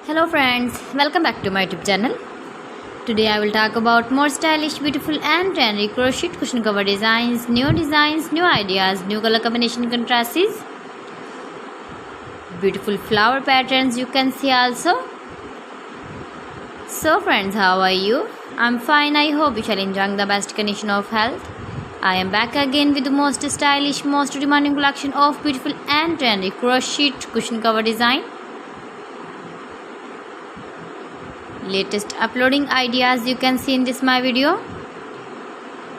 Hello friends, welcome back to my YouTube channel. Today I will talk about more stylish, beautiful and trendy crochet cushion cover designs, new ideas, new color combination contrasts, beautiful flower patterns you can see also. So friends, how are you? I'm fine. I hope you shall enjoy the best condition of health. I am back again with the most stylish, most demanding collection of beautiful and trendy crochet cushion cover design. Latest uploading ideas you can see in this my video.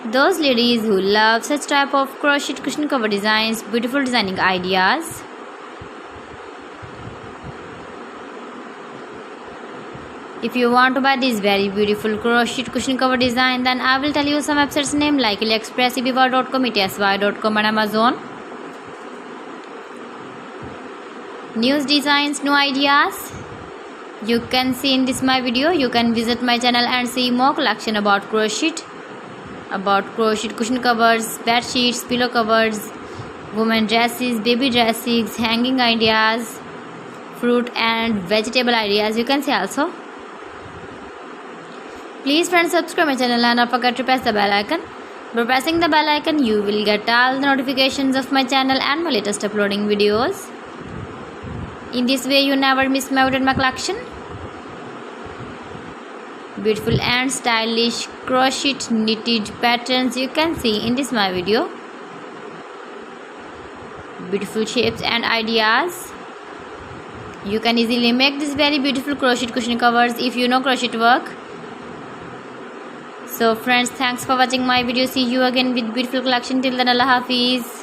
Those ladies who love such type of crochet cushion cover designs, beautiful designing ideas. If you want to buy this very beautiful crochet cushion cover design, then I will tell you some websites name like AliExpress, eBay.com, etsy.com and Amazon. New designs, new ideas you can see in this my video. You can visit my channel and see more collection about crochet cushion covers, bed sheets, pillow covers, women dresses, baby dresses, hanging ideas, fruit and vegetable ideas you can see also. Please friends, subscribe my channel and don't forget to press the bell icon. By pressing the bell icon you will get all the notifications of my channel and my latest uploading videos. In this way you never miss my collection. Beautiful and stylish crochet knitted patterns you can see in this my video. Beautiful shapes and ideas. You can easily make this very beautiful crochet cushion covers if you know crochet work. So friends, thanks for watching my video. See you again with beautiful collection. Till then, Allah Hafiz.